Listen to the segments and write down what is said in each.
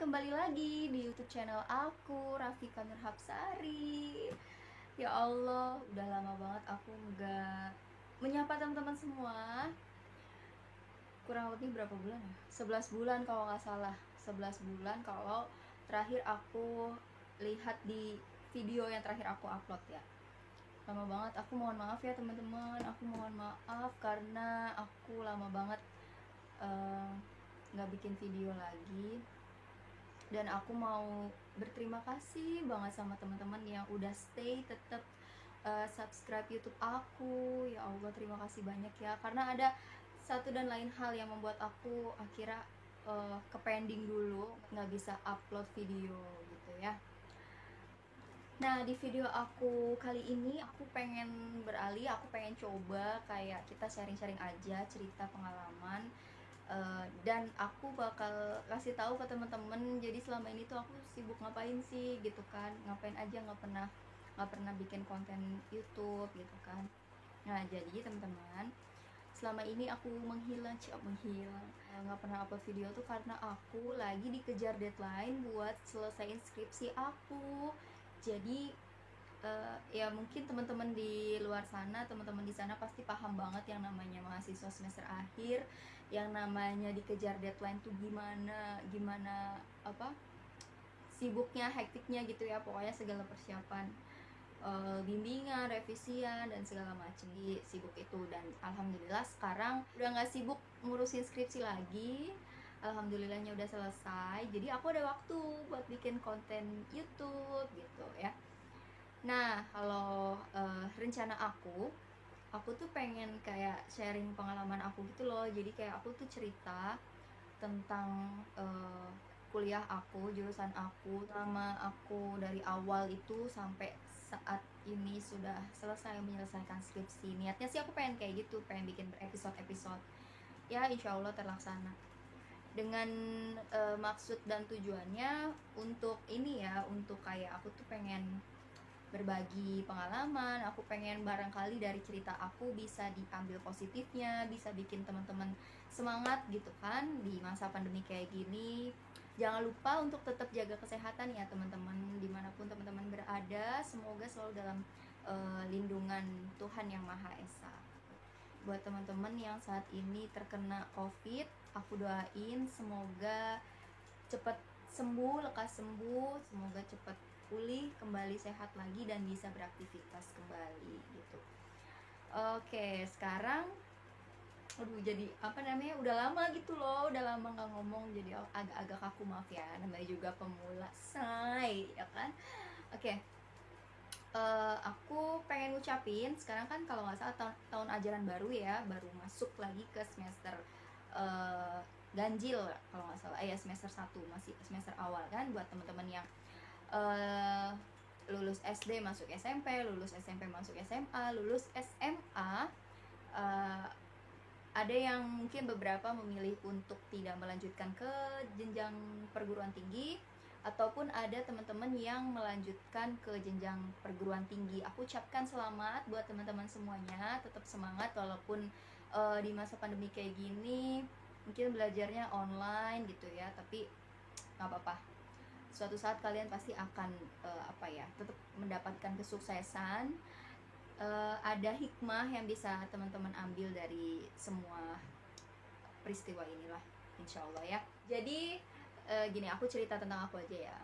kembali lagi di YouTube channel aku, Rafika Nurhapsari. Ya Allah, udah lama banget aku nggak menyapa teman-teman semua. Kurang lebih berapa bulan ya? 11 bulan kalau nggak salah. 11 bulan kalau terakhir aku lihat di video yang terakhir aku upload ya. Lama banget, aku mohon maaf ya teman-teman. Aku mohon maaf karena aku lama banget nggak bikin video lagi. Dan aku mau berterima kasih banget sama teman-teman yang udah stay tetap subscribe YouTube aku. Ya Allah, terima kasih banyak ya, karena ada satu dan lain hal yang membuat aku akhirnya ke pending dulu, nggak bisa upload video gitu ya. Nah, di video aku kali ini aku pengen beralih, aku pengen coba kayak kita sharing-sharing aja cerita pengalaman. Dan aku bakal kasih tahu ke teman-teman, jadi selama ini tuh aku sibuk ngapain sih gitu kan, ngapain aja, nggak pernah bikin konten YouTube gitu kan. Nah, jadi teman-teman, selama ini aku menghilang nggak pernah upload video tuh karena aku lagi dikejar deadline buat selesaiin skripsi aku. Jadi ya mungkin teman-teman di luar sana, teman-teman di sana pasti paham banget yang namanya mahasiswa semester akhir, yang namanya dikejar deadline tuh gimana sibuknya, hektiknya gitu ya. Pokoknya segala persiapan, bimbingan, revisian dan segala macam di sibuk itu. Dan alhamdulillah sekarang udah nggak sibuk ngurusin skripsi lagi. Alhamdulillahnya udah selesai, jadi aku ada waktu buat bikin konten YouTube gitu ya. Nah, kalau rencana aku tuh pengen kayak sharing pengalaman aku gitu loh. Jadi kayak aku tuh cerita tentang kuliah aku, jurusan aku, selama aku dari awal itu sampai saat ini sudah selesai menyelesaikan skripsi. Niatnya sih aku pengen kayak gitu, pengen bikin episode-episode. Ya, insya Allah terlaksana. Dengan maksud dan tujuannya untuk ini ya, untuk kayak aku tuh pengen berbagi pengalaman. Aku pengen barangkali dari cerita aku bisa diambil positifnya, bisa bikin teman-teman semangat gitu kan di masa pandemi kayak gini. Jangan lupa untuk tetap jaga kesehatan ya teman-teman, dimanapun teman-teman berada. Semoga selalu dalam lindungan Tuhan Yang Maha Esa. Buat teman-teman yang saat ini terkena COVID, aku doain semoga cepat sembuh, lekas sembuh, semoga cepat pulih, kembali sehat lagi dan bisa beraktivitas kembali gitu. Oke, sekarang jadi udah lama gitu loh, udah lama nggak ngomong, jadi agak-agak kaku, maaf ya, namanya juga pemula, say ya kan. Oke. Aku pengen ngucapin, sekarang kan kalau nggak salah tahun ajaran baru ya, baru masuk lagi ke semester ganjil kalau nggak salah ya, semester 1, masih semester awal kan. Buat teman-teman yang lulus SD masuk SMP, lulus SMP masuk SMA, lulus SMA, ada yang mungkin beberapa memilih untuk tidak melanjutkan ke jenjang perguruan tinggi, ataupun ada teman-teman yang melanjutkan ke jenjang perguruan tinggi. Aku ucapkan selamat buat teman-teman semuanya, tetap semangat walaupun di masa pandemi kayak gini mungkin belajarnya online gitu ya, tapi nggak apa-apa. Suatu saat kalian pasti akan tetap mendapatkan kesuksesan. Ada hikmah yang bisa teman-teman ambil dari semua peristiwa inilah, insya Allah ya. Jadi gini, aku cerita tentang aku aja ya.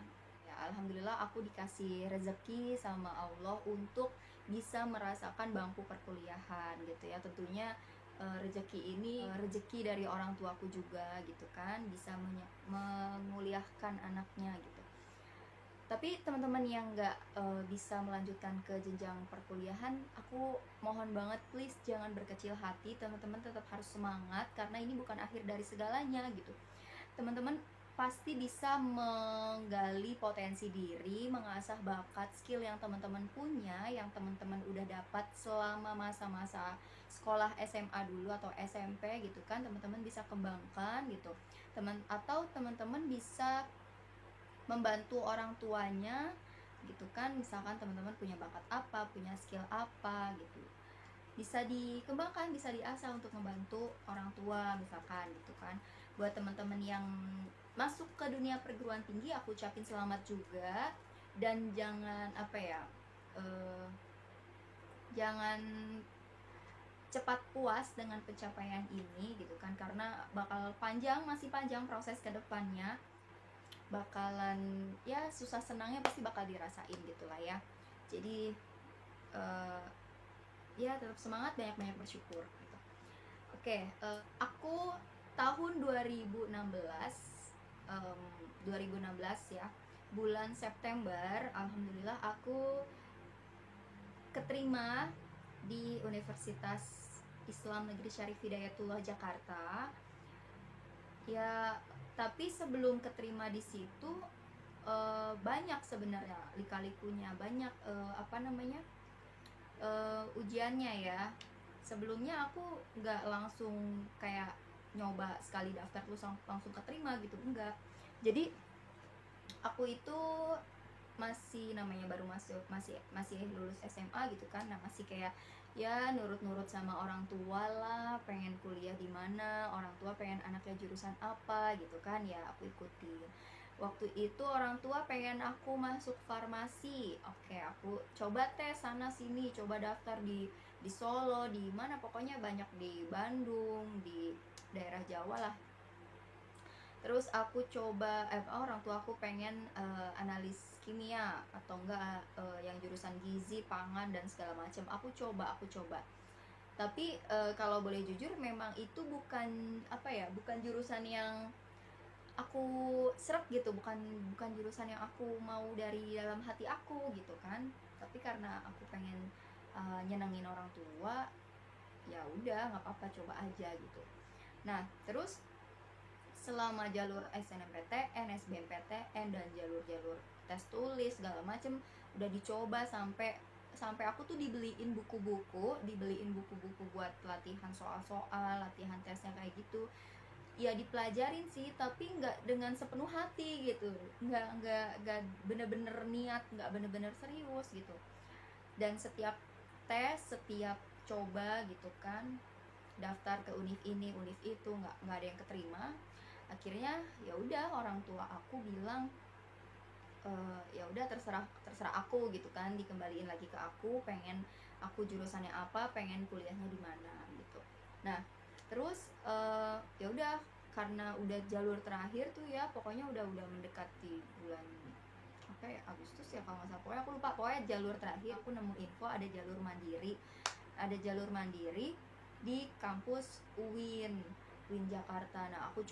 Alhamdulillah aku dikasih rezeki sama Allah untuk bisa merasakan bangku perkuliahan gitu ya. Tentunya rezeki ini rezeki dari orang tuaku juga gitu kan, bisa menguliahkan anaknya gitu. Tapi teman-teman yang nggak bisa melanjutkan ke jenjang perkuliahan, aku mohon banget please jangan berkecil hati. Teman-teman tetap harus semangat karena ini bukan akhir dari segalanya gitu. Teman-teman pasti bisa menggali potensi diri, mengasah bakat, skill yang teman-teman punya, yang teman-teman udah dapat selama masa-masa sekolah SMA dulu atau SMP gitu kan. Teman-teman bisa kembangkan gitu. Atau teman-teman bisa membantu orang tuanya gitu kan. Misalkan teman-teman punya bakat apa, punya skill apa gitu, bisa dikembangkan, bisa diasah untuk membantu orang tua misalkan gitu kan. Buat teman-teman yang masuk ke dunia perguruan tinggi, aku ucapin selamat juga. Dan jangan jangan cepat puas dengan pencapaian ini gitu kan, karena bakal masih panjang proses ke depannya. Bakalan ya susah senangnya pasti bakal dirasain gitulah ya. Jadi ya tetap semangat, banyak-banyak bersyukur gitu. Oke, aku tahun 2016 ya, bulan September, alhamdulillah aku keterima di Universitas Islam Negeri Syarif Hidayatullah Jakarta. Ya, tapi sebelum keterima di situ banyak sebenarnya lika-likunya, banyak ujiannya ya. Sebelumnya aku nggak langsung kayak nyoba sekali daftar terus langsung keterima gitu, enggak. Jadi aku itu masih namanya baru masih lulus SMA gitu kan. Nah, masih kayak ya nurut-nurut sama orang tua lah, pengen kuliah di mana, orang tua pengen anaknya jurusan apa gitu kan, ya aku ikutin. Waktu itu orang tua pengen aku masuk farmasi. Oke, aku coba tes sana sini, coba daftar di Solo, di mana pokoknya banyak, di Bandung, di daerah Jawa lah. Terus aku coba orang tua aku pengen analis kimia atau enggak yang jurusan gizi, pangan dan segala macam. Aku coba. Tapi kalau boleh jujur memang itu bukan jurusan yang aku seret gitu, bukan jurusan yang aku mau dari dalam hati aku gitu kan. Tapi karena aku pengen nyenengin orang tua, ya udah nggak apa-apa, coba aja gitu. Nah, terus selama jalur SNMPTN, SBMPTN dan jalur-jalur tes tulis segala macem udah dicoba, sampai aku tuh dibeliin buku-buku buat latihan soal-soal, latihan tesnya kayak gitu. Ya dipelajarin sih, tapi nggak dengan sepenuh hati gitu, nggak bener-bener niat, nggak bener-bener serius gitu. Dan setiap tes, setiap coba gitu kan, daftar ke univ ini univ itu, nggak ada yang keterima. Akhirnya ya udah, orang tua aku bilang ya udah terserah aku gitu kan, dikembaliin lagi ke aku, pengen aku jurusannya apa, pengen kuliahnya di mana gitu. Nah, terus ya udah, karena udah jalur terakhir tuh ya, pokoknya udah mendekati bulan Agustus ya kalau nggak salah, pokoknya aku lupa, pokoknya jalur terakhir aku nemu info ada jalur mandiri di kampus UIN Jakarta. Nah, aku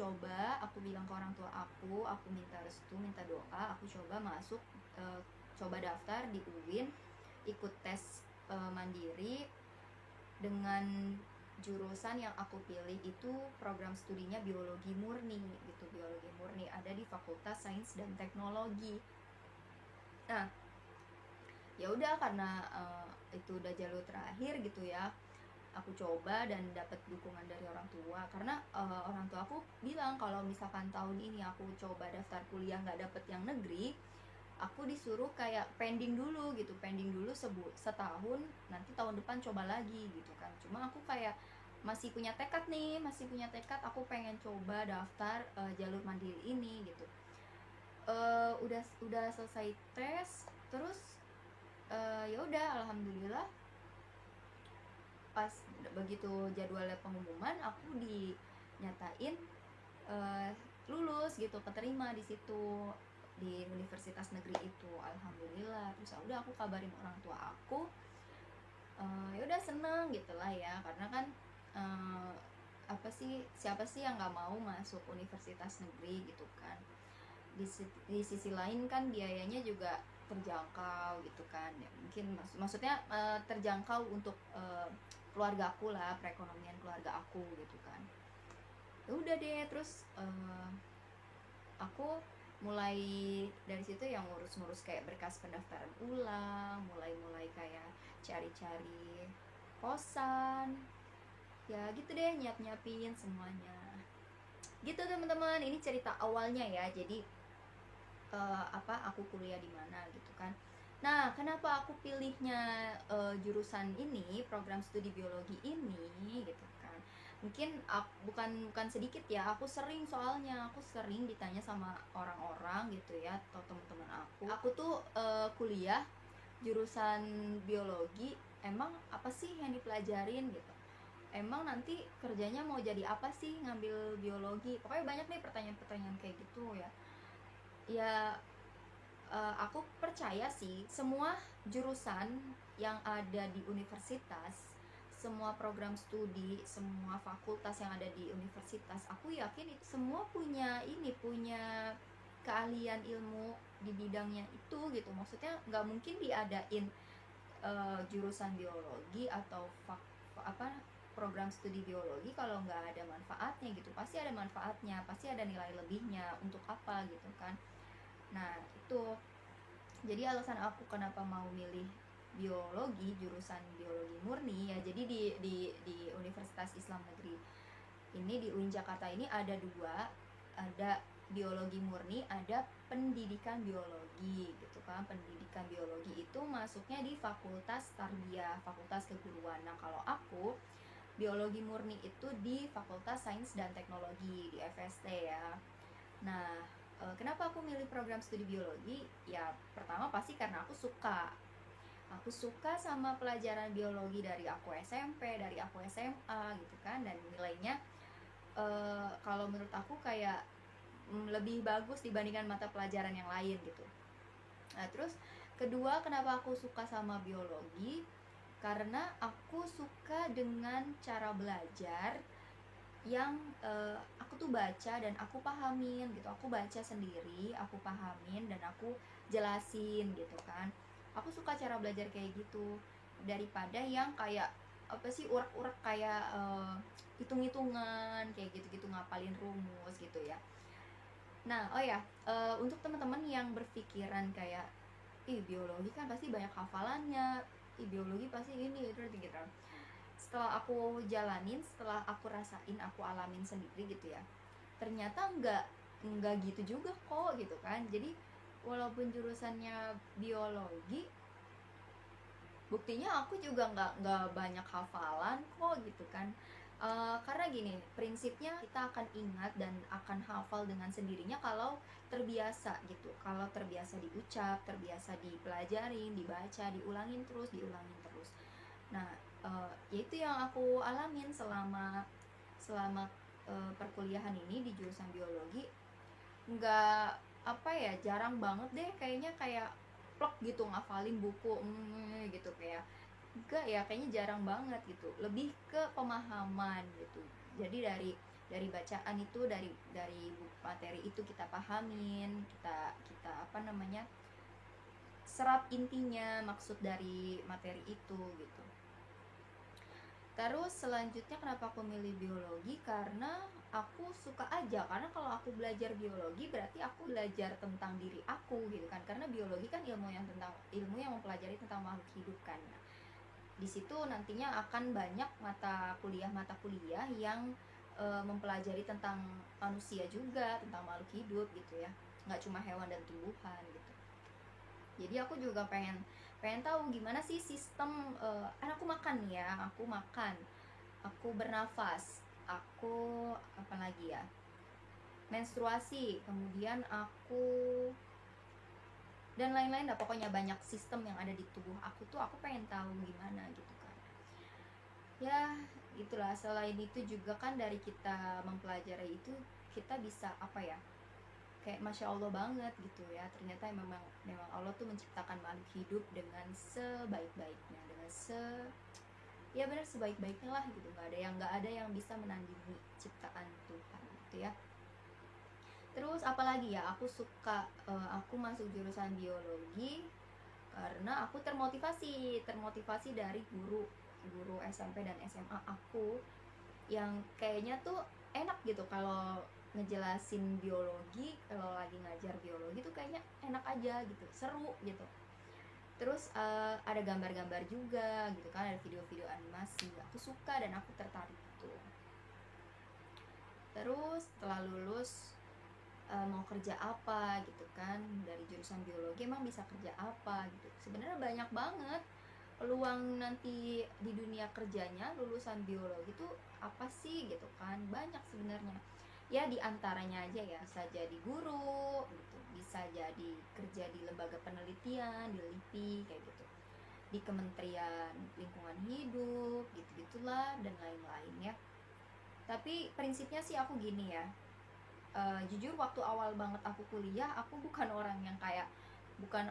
bilang ke orang tua aku minta restu, minta doa, aku coba masuk, coba daftar di UIN, ikut tes mandiri. Dengan jurusan yang aku pilih itu program studinya biologi murni gitu, ada di Fakultas Sains dan Teknologi. Nah, ya udah, karena itu udah jalur terakhir gitu ya, aku coba dan dapat dukungan dari orang tua. Karena orang tua aku bilang kalau misalkan tahun ini aku coba daftar kuliah nggak dapet yang negeri, aku disuruh kayak pending dulu setahun, nanti tahun depan coba lagi gitu kan. Cuma aku kayak masih punya tekad, aku pengen coba daftar jalur mandiri ini gitu. Udah selesai tes, terus ya udah, alhamdulillah pas begitu jadwalnya pengumuman, aku dinyatain lulus gitu, keterima di situ, di universitas negeri itu, alhamdulillah. Terus udah aku kabarin orang tua aku, ya udah seneng gitulah ya, karena kan siapa sih yang nggak mau masuk universitas negeri gitu kan. Di sisi lain kan biayanya juga terjangkau gitu kan ya, mungkin maksudnya terjangkau untuk keluarga aku lah, perekonomian keluarga aku gitu kan. Ya udah deh, terus aku mulai dari situ yang ngurus kayak berkas pendaftaran ulang, mulai kayak cari-cari kosan, ya gitu deh, nyiapin semuanya gitu teman-teman. Ini cerita awalnya ya, jadi aku kuliah di mana gitu kan. Nah, kenapa aku pilihnya jurusan ini, program studi biologi ini gitu kan. Mungkin bukan sedikit ya, aku sering, soalnya aku sering ditanya sama orang-orang gitu ya, atau teman-teman aku tuh kuliah jurusan biologi, emang apa sih yang dipelajarin gitu, emang nanti kerjanya mau jadi apa sih ngambil biologi, pokoknya banyak nih pertanyaan-pertanyaan kayak gitu ya. Ya, aku percaya sih semua jurusan yang ada di universitas, semua program studi, semua fakultas yang ada di universitas, aku yakin itu semua punya keahlian ilmu di bidangnya itu gitu. Maksudnya nggak mungkin diadain jurusan biologi atau program studi biologi kalau nggak ada manfaatnya gitu. Pasti ada manfaatnya, pasti ada nilai lebihnya, untuk apa gitu kan. Nah itu jadi alasan aku kenapa mau milih biologi, jurusan biologi murni ya. Jadi di Universitas Islam Negeri ini, di UIN Jakarta ini ada dua, ada biologi murni, ada pendidikan biologi gitu kan. Pendidikan biologi itu masuknya di Fakultas Tarbiyah, Fakultas Keguruan. Nah kalau aku biologi murni itu di Fakultas Sains dan Teknologi, di FST ya. Nah, kenapa aku milih program studi biologi? Ya, pertama pasti karena aku suka. Aku suka sama pelajaran biologi dari aku SMP, dari aku SMA gitu kan. Dan nilainya kalau menurut aku kayak lebih bagus dibandingkan mata pelajaran yang lain gitu. Nah, terus kedua, kenapa aku suka sama biologi? Karena aku suka dengan cara belajar yang aku tuh baca dan aku pahamin gitu. Aku baca sendiri, aku pahamin, dan aku jelasin gitu kan. Aku suka cara belajar kayak gitu daripada yang kayak apa sih, urak-urak kayak hitung-hitungan kayak gitu-gitu, ngapalin rumus gitu ya. Nah, oh ya, untuk teman-teman yang berpikiran kayak ih biologi kan pasti banyak hafalannya, ih biologi pasti ini itu gitu. Setelah aku jalanin, setelah aku rasain, aku alamin sendiri gitu ya, ternyata nggak gitu juga kok gitu kan. Jadi walaupun jurusannya biologi, buktinya aku juga nggak banyak hafalan kok gitu kan. Karena gini, prinsipnya kita akan ingat dan akan hafal dengan sendirinya kalau terbiasa gitu, kalau terbiasa diucap, terbiasa dipelajarin, dibaca, diulangin terus. Nah, yaitu yang aku alamin selama selama perkuliahan ini di jurusan biologi. Nggak, apa ya, jarang banget deh kayaknya kayak plok gitu ngafalin buku gitu, kayak enggak ya, kayaknya jarang banget gitu. Lebih ke pemahaman gitu. Jadi dari bacaan itu, dari buku materi itu kita pahamin, kita apa namanya, serap intinya, maksud dari materi itu gitu. Terus selanjutnya kenapa aku milih biologi? Karena aku suka aja. Karena kalau aku belajar biologi berarti aku belajar tentang diri aku gitu kan. Karena biologi kan ilmu yang mempelajari tentang makhluk hidup kan. Nah, di situ nantinya akan banyak mata kuliah yang mempelajari tentang manusia juga, tentang makhluk hidup gitu ya. Nggak cuma hewan dan tumbuhan gitu. Jadi aku juga pengen tahu gimana sih sistem aku makan ya, aku bernafas, aku apa lagi ya, menstruasi, kemudian aku dan lain-lain lah, pokoknya banyak sistem yang ada di tubuh aku tuh aku pengen tahu gimana gitu kan. Ya itulah, selain itu juga kan dari kita mempelajari itu kita bisa apa ya, kayak masya Allah banget gitu ya, ternyata memang Allah tuh menciptakan makhluk hidup dengan sebaik-baiknya, ya benar, sebaik-baiknya lah gitu. Nggak ada yang bisa menandingi ciptaan Tuhan gitu ya. Terus apalagi ya, aku masuk jurusan biologi karena aku termotivasi dari guru SMP dan SMA aku, yang kayaknya tuh enak gitu kalau ngejelasin biologi, kalau lagi ngajar biologi tuh kayaknya enak aja gitu, seru gitu. Terus ada gambar-gambar juga gitu kan, ada video-video animasi, aku suka dan aku tertarik gitu. Terus setelah lulus mau kerja apa gitu kan, dari jurusan biologi emang bisa kerja apa gitu. Sebenarnya banyak banget peluang nanti di dunia kerjanya lulusan biologi itu apa sih gitu kan. Banyak sebenarnya ya, diantaranya aja ya, bisa jadi guru gitu, bisa jadi kerja di lembaga penelitian, di LIPI kayak gitu, di Kementerian Lingkungan Hidup gitu-gitulah, dan lain-lain ya. Tapi prinsipnya sih aku gini ya, jujur waktu awal banget aku kuliah, aku bukan orang yang kayak, bukan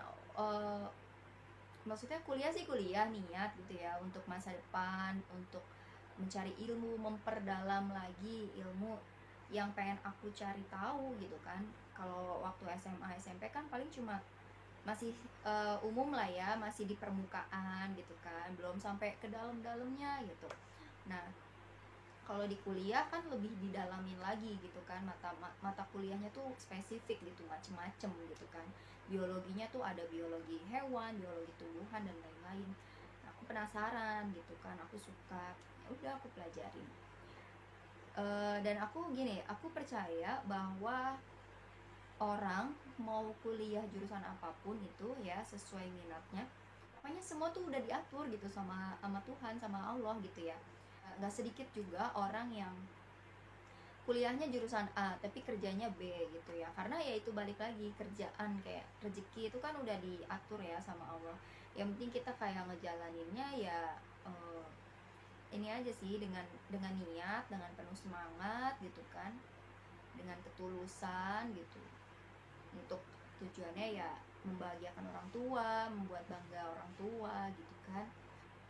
maksudnya kuliah sih kuliah niat gitu ya untuk masa depan, untuk mencari ilmu, memperdalam lagi ilmu yang pengen aku cari tahu gitu kan. Kalau waktu SMA SMP kan paling cuma masih umum lah ya, masih di permukaan gitu kan, belum sampai ke dalam-dalamnya gitu. Nah, kalau di kuliah kan lebih didalamin lagi gitu kan, mata kuliahnya tuh spesifik gitu, macem-macem gitu kan. Biologinya tuh ada biologi hewan, biologi tumbuhan, dan lain-lain. Nah, aku penasaran gitu kan, aku suka, ya udah aku pelajarin. Dan aku gini, aku percaya bahwa orang mau kuliah jurusan apapun itu ya sesuai minatnya, pokoknya semua tuh udah diatur gitu sama Tuhan, sama Allah gitu ya. Nggak sedikit juga orang yang kuliahnya jurusan A tapi kerjanya B gitu ya, karena ya itu balik lagi, kerjaan kayak rezeki itu kan udah diatur ya sama Allah. Yang penting kita kayak ngejalaninnya ya, ini aja sih, dengan niat, dengan penuh semangat gitu kan, dengan ketulusan gitu, untuk tujuannya ya membahagiakan orang tua, membuat bangga orang tua gitu kan.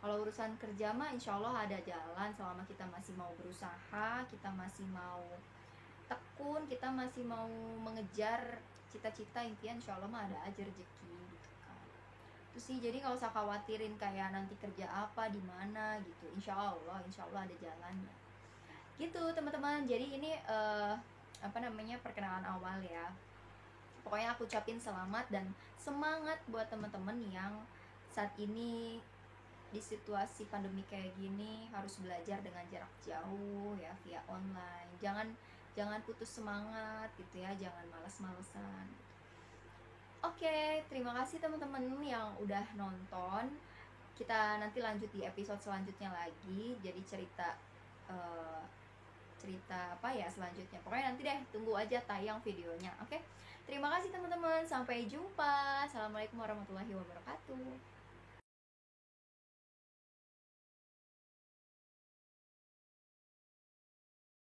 Kalau urusan kerja mah insya Allah ada jalan, selama kita masih mau berusaha, kita masih mau tekun, kita masih mau mengejar cita-cita, impian, insya Allah mah ada aja rezeki gitu kan. Itu sih, jadi nggak usah khawatirin kayak nanti kerja apa di mana gitu, insya Allah ada jalannya gitu teman-teman. Jadi ini perkenalan awal ya. Pokoknya aku ucapin selamat dan semangat buat teman-teman yang saat ini di situasi pandemi kayak gini harus belajar dengan jarak jauh ya, via online. Jangan putus semangat gitu ya, jangan malas-malesan. Oke, terima kasih teman-teman yang udah nonton. Kita nanti lanjut di episode selanjutnya lagi. Jadi cerita apa ya selanjutnya. Pokoknya nanti deh, tunggu aja tayang videonya. Oke. Terima kasih teman-teman. Sampai jumpa. Assalamualaikum warahmatullahi wabarakatuh.